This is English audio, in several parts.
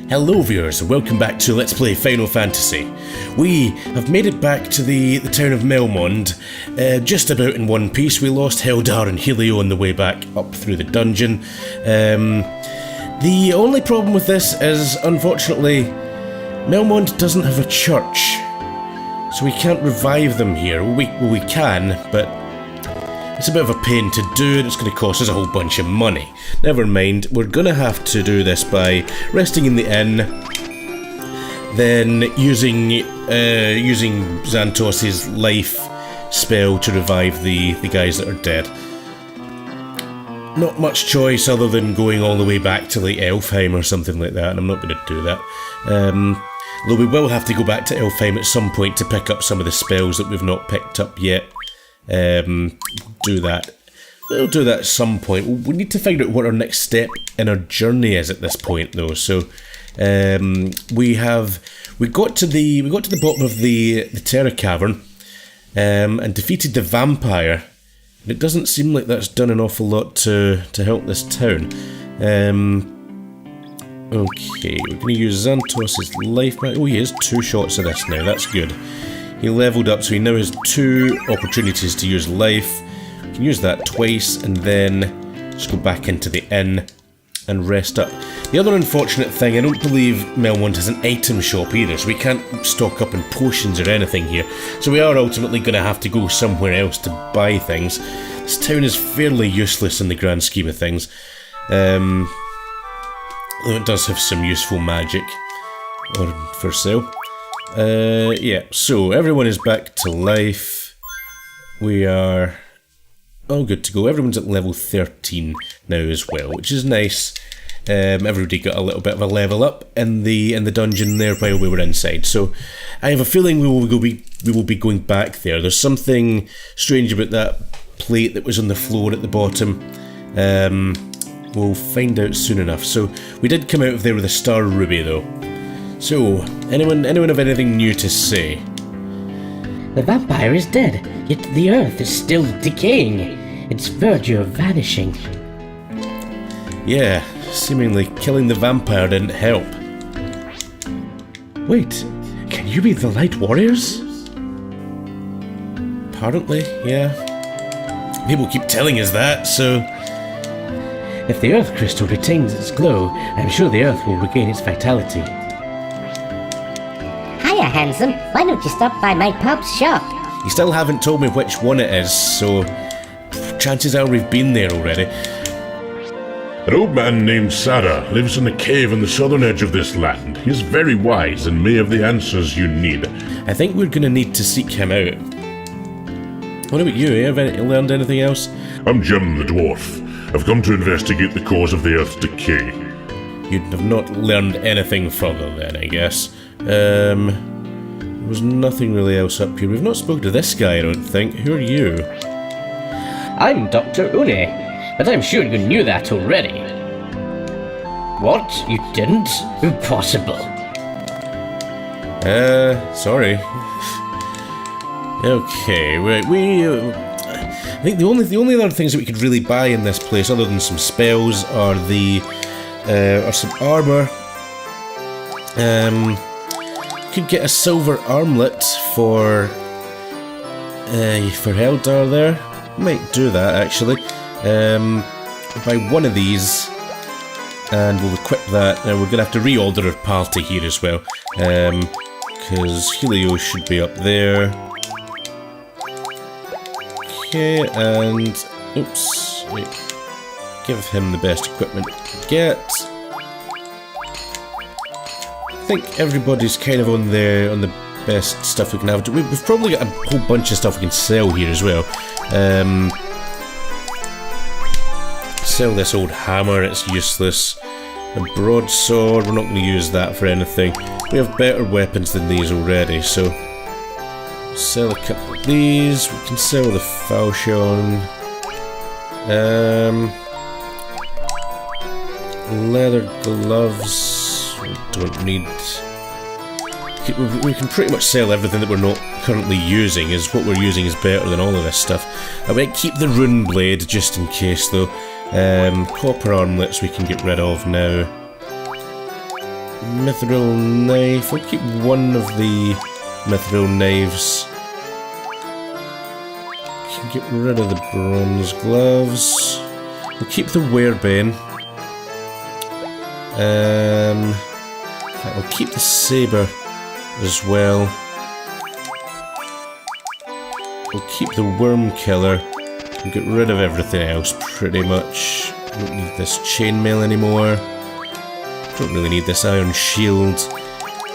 Hello viewers and welcome back to Let's Play Final Fantasy. We have made it back to the town of Melmond, just about in one piece. We lost Heldar and Helio on the way back up through the dungeon. The only problem with this is, unfortunately, Melmond doesn't have a church, so we can't revive them here. We can, but it's a bit of a pain to do and it's going to cost us a whole bunch of money. Never mind, we're going to have to do this by resting in the inn, then using Xantos's life spell to revive the guys that are dead. Not much choice other than going all the way back to like Elfheim or something like that, and I'm not going to do that. Though we will have to go back to Elfheim at some point to pick up some of the spells that we've not picked up yet. Do that. We'll do that at some point. We need to find out what our next step in our journey is at this point, though. So, we got to the bottom of the Terrra Cavern, and defeated the vampire. And it doesn't seem like that's done an awful lot to help this town. Okay, we're going to use Xantos's life back. Oh, he has 2 shots of this now. That's good. He leveled up, so he now has 2 opportunities to use life. We can use that twice, and then just go back into the inn and rest up. The other unfortunate thing, I don't believe Melmond has an item shop either, so we can't stock up in potions or anything here. So we are ultimately going to have to go somewhere else to buy things. This town is fairly useless in the grand scheme of things. Though it does have some useful magic for sale. Yeah, so everyone is back to life. We are all good to go. Everyone's at level 13 now as well, which is nice. Everybody got a little bit of a level up in the dungeon there while we were inside. So I have a feeling we will be going back there. There's something strange about that plate that was on the floor at the bottom. We'll find out soon enough. So we did come out of there with a star ruby though. So, anyone have anything new to say? The vampire is dead, yet the earth is still decaying. Its verge of vanishing. Yeah, seemingly killing the vampire didn't help. Wait, can you be the Light Warriors? Apparently, yeah. People keep telling us that, so... If the earth crystal retains its glow, I'm sure the earth will regain its vitality. Hiya, handsome. Why don't you stop by my pub's shop? You still haven't told me which one it is, so chances are we've been there already. An old man named Sadda lives in a cave on the southern edge of this land. He is very wise and may have the answers you need. I think we're going to need to seek him out. What about you? Have you learned anything else? I'm Jim the Dwarf. I've come to investigate the cause of the Earth's decay. You'd have not learned anything further then, I guess. There was nothing really else up here. We've not spoken to this guy, I don't think. Who are you? I'm Dr. Une, but I'm sure you knew that already. What? You didn't? Impossible. Sorry. Okay, I think the only other things that we could really buy in this place, other than some spells, are some armor. Could get a silver armlet for Heldar there. Might do that actually. Buy one of these, and we'll equip that. Now we're gonna have to reorder our party here as well, because Helio should be up there. Okay, and oops, wait. Give him the best equipment we can get. I think everybody's kind of on the best stuff we can have. We've probably got a whole bunch of stuff we can sell here as well. Sell this old hammer, it's useless. A broadsword, we're not going to use that for anything. We have better weapons than these already, so sell a couple of these. We can sell the falchion. Leather gloves. We don't need. We can pretty much sell everything that we're not currently using, as what we're using is better than all of this stuff. I might keep the rune blade just in case though. Copper armlets we can get rid of now. Mithril knife. We'll keep one of the mithril knives. Can get rid of the bronze gloves. We'll keep the werebane. I'll keep the saber as well. We'll keep the worm killer and get rid of everything else pretty much. Don't need this chainmail anymore. Don't really need this iron shield.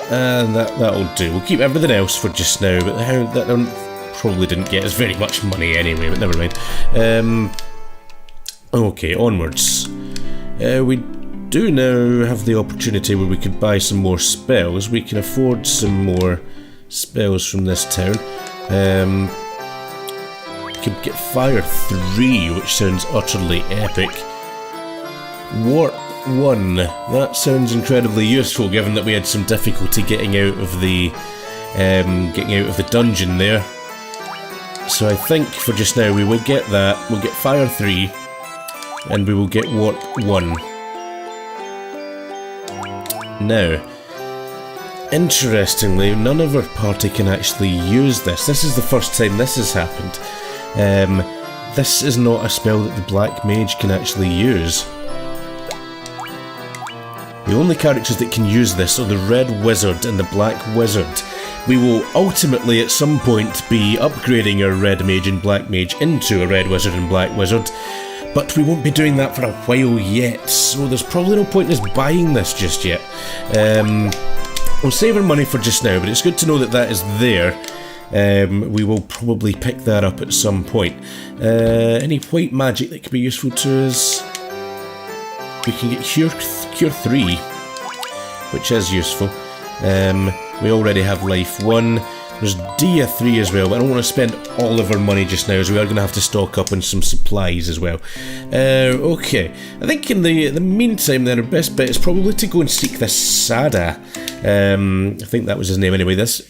And that'll do. We'll keep everything else for just now, but that probably didn't get us very much money anyway, but never mind. Okay, onwards. We do now have the opportunity where we could buy some more spells. We can afford some more spells from this town. We could get Fire 3, which sounds utterly epic. Warp 1, that sounds incredibly useful given that we had some difficulty getting out of the dungeon there. So I think for just now we will get that, we'll get Fire 3, and we will get Warp 1. Now, interestingly, none of our party can actually use this. This is the first time this has happened. This is not a spell that the Black Mage can actually use. The only characters that can use this are the Red Wizard and the Black Wizard. We will ultimately at some point be upgrading our Red Mage and Black Mage into a Red Wizard and Black Wizard, but we won't be doing that for a while yet, so there's probably no point in us buying this just yet. We'll save our money for just now, but it's good to know that that is there. We will probably pick that up at some point. Any white magic that could be useful to us? We can get Cure 3, which is useful. We already have Life 1. There's Dia 3 as well, but I don't want to spend all of our money just now, so we are going to have to stock up on some supplies as well. Okay, I think in the meantime then our best bet is probably to go and seek this Sadda. I think that was his name anyway, this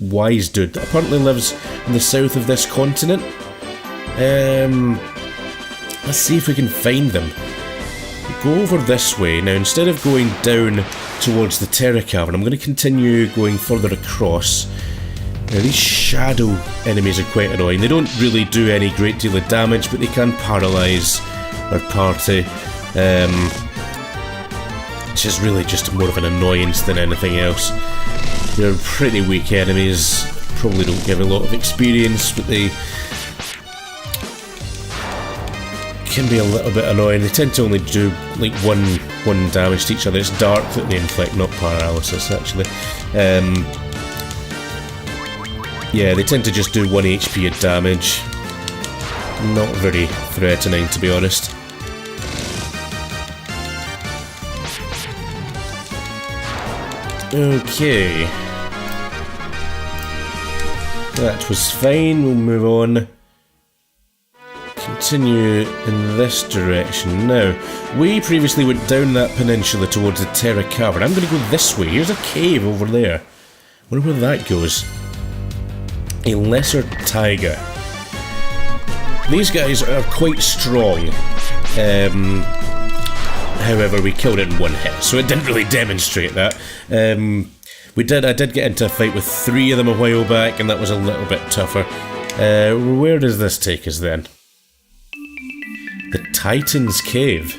wise dude that apparently lives in the south of this continent. Let's see if we can find them. Go over this way. Now, instead of going down towards the Terrra Cavern, I'm going to continue going further across. Now, these shadow enemies are quite annoying. They don't really do any great deal of damage, but they can paralyse our party. Which is really just more of an annoyance than anything else. They're pretty weak enemies. Probably don't give a lot of experience, but they can be a little bit annoying. They tend to only do like one damage to each other. It's dark that they inflict, not paralysis actually. Yeah, they tend to just do 1 HP of damage. Not very threatening, to be honest. Okay. That was fine, we'll move on. Continue in this direction. Now, we previously went down that peninsula towards the Terrra Cavern. I'm going to go this way. Here's a cave over there. Wonder where that goes. A lesser tiger. These guys are quite strong. However, we killed it in one hit, so it didn't really demonstrate that. I did get into a fight with 3 of them a while back, and that was a little bit tougher. Where does this take us then? The Titan's Cave.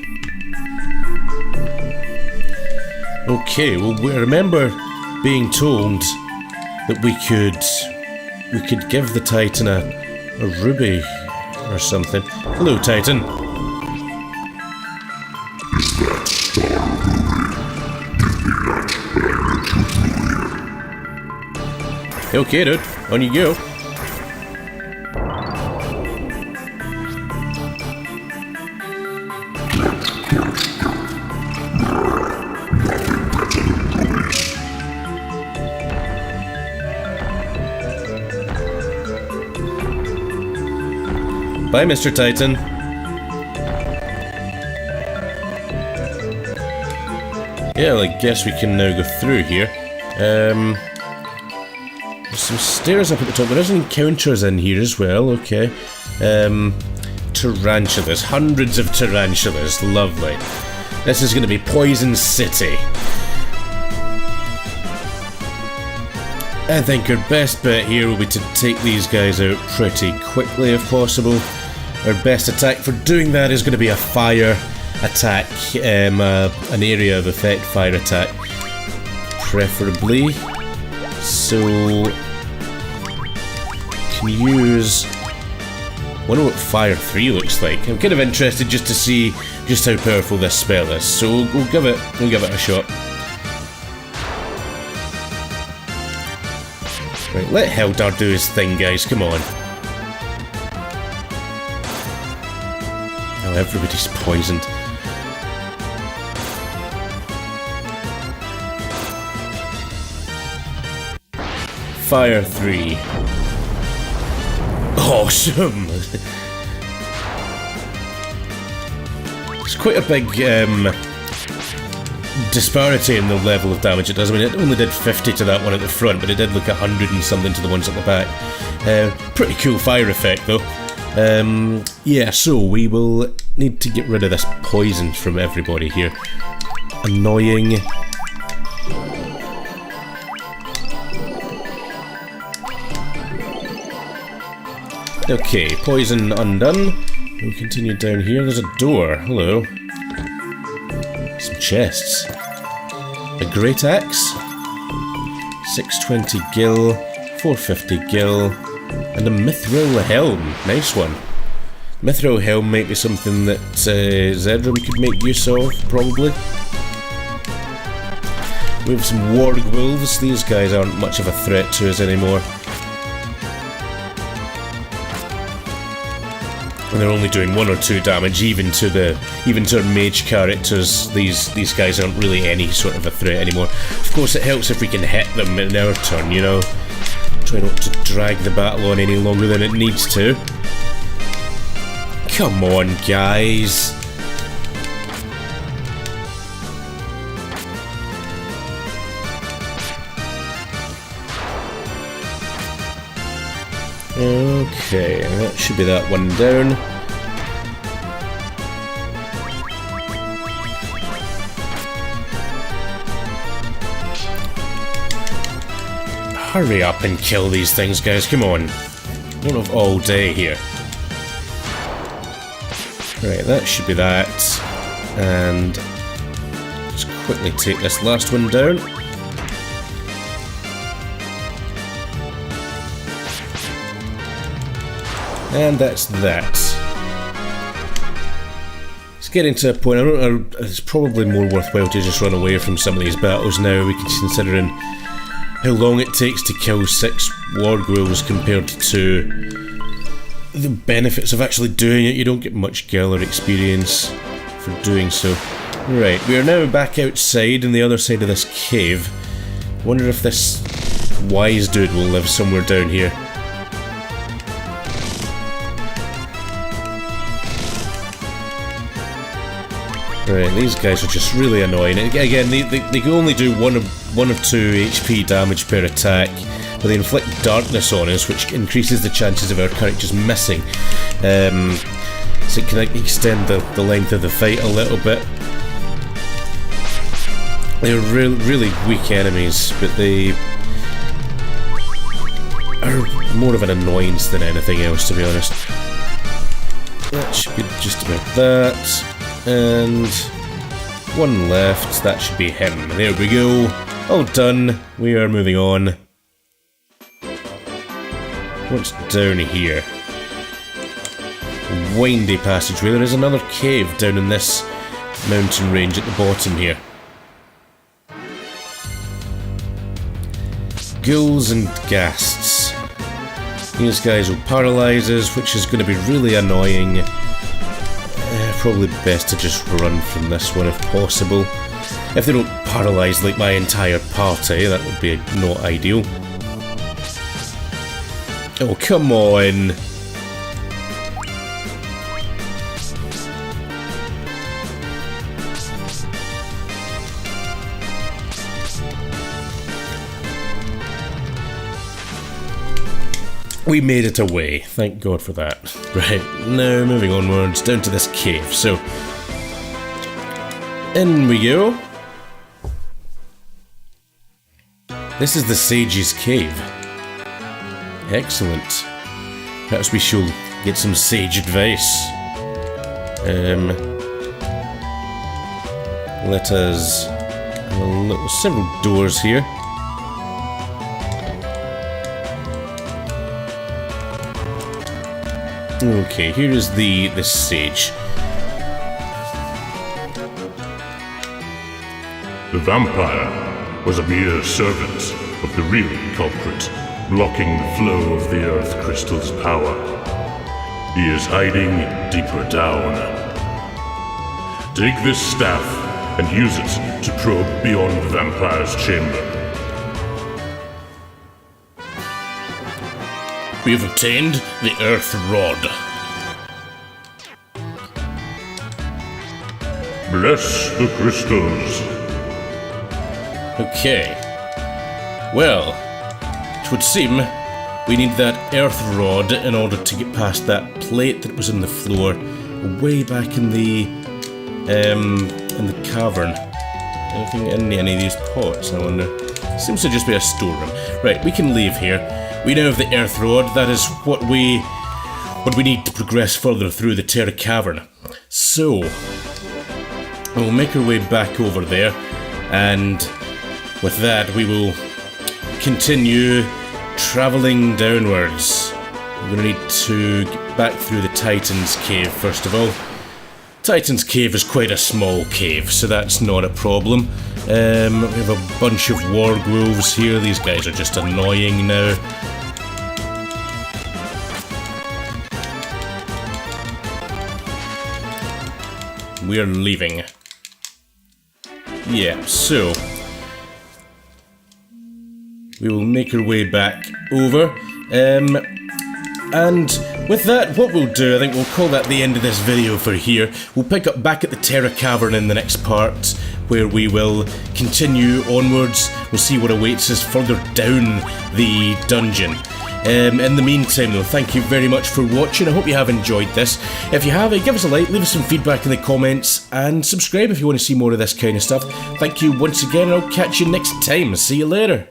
Okay, well, we remember being told that we could give the Titan a ruby or something. Hello, Titan. Okay, dude. On you go. Bye, Mr. Titan. Yeah, I guess we can now go through here. There's some stairs up at the top. There is encounters in here as well, okay. Tarantulas. Hundreds of tarantulas. Lovely. This is going to be Poison City. I think our best bet here will be to take these guys out pretty quickly if possible. Our best attack for doing that is going to be a fire attack, an area of effect fire attack, preferably. So, can use... I wonder what Fire 3 looks like. I'm kind of interested just to see just how powerful this spell is. So we'll give it a shot. Right, let Heldar do his thing, guys. Come on. Oh, everybody's poisoned. Fire 3. Awesome! It's quite a big disparity in the level of damage it does. I mean, it only did 50 to that one at the front, but it did look 100 and something to the ones at the back. Pretty cool fire effect, though. Yeah, so we will need to get rid of this poison from everybody here. Annoying. Okay, poison undone. We'll continue down here. There's a door. Hello. Some chests. A great axe. 620 gil. 450 gil. And a mithril helm. Nice one. Mithril helm might be something that Zedram could make use of, probably. We have some warg wolves. These guys aren't much of a threat to us anymore. And they're only doing 1 or 2 damage, even to our mage characters. These guys aren't really any sort of a threat anymore. Of course, it helps if we can hit them in our turn, you know. Try not to drag the battle on any longer than it needs to. Come on, guys. Okay, that should be that one down. Hurry up and kill these things, guys, come on. We don't have all day here. Right, that should be that. And let's quickly take this last one down. And that's that. It's getting to a point, it's probably more worthwhile to just run away from some of these battles now, considering how long it takes to kill 6 warghouls compared to the benefits of actually doing it. You don't get much gil or experience for doing so. Right, we are now back outside on the other side of this cave. I wonder if this wise dude will live somewhere down here. Right, these guys are just really annoying. Again, they can only do one or 2 HP damage per attack, but they inflict darkness on us, which increases the chances of our characters missing. So it can extend the length of the fight a little bit. They're really weak enemies, but they are more of an annoyance than anything else, to be honest. That should be just about that. And one left, that should be him. There we go. All done. We are moving on. What's down here? A windy passageway. There is another cave down in this mountain range at the bottom here. Ghouls and ghasts. These guys will paralyze us, which is going to be really annoying. Probably best to just run from this one if possible. If they don't paralyze like my entire party, that would be not ideal. Oh, come on! We made it away, thank God for that. Right, now moving onwards, down to this cave, so... In we go. This is the Sage's Cave. Excellent. Perhaps we shall get some sage advice. Let us have a look. Several doors here. Okay, here is the sage. The vampire was a mere servant of the real culprit, blocking the flow of the Earth Crystal's power. He is hiding deeper down. Take this staff and use it to probe beyond the vampire's chamber. We have obtained the Earth Rod. Bless the crystals. Okay. Well, it would seem we need that Earth Rod in order to get past that plate that was in the floor, way back in the cavern. Anything in any of these pots, I wonder? Seems to just be a storeroom. Right, we can leave here. We now have the Earth Rod. That is what we need to progress further through the Terrra Cavern. So, we'll make our way back over there, and with that we will continue travelling downwards. We're going to need to get back through the Titan's Cave first of all. Titan's Cave is quite a small cave, so that's not a problem. We have a bunch of wargolves here. These guys are just annoying now. We are leaving. Yeah, so we will make our way back over. And with that, what we'll do, I think we'll call that the end of this video for here. We'll pick up back at the Terrra Cavern in the next part, where we will continue onwards. We'll see what awaits us further down the dungeon. In the meantime though, thank you very much for watching. I hope you have enjoyed this. If you have, give us a like, leave us some feedback in the comments, and subscribe if you want to see more of this kind of stuff. Thank you once again, and I'll catch you next time. See you later.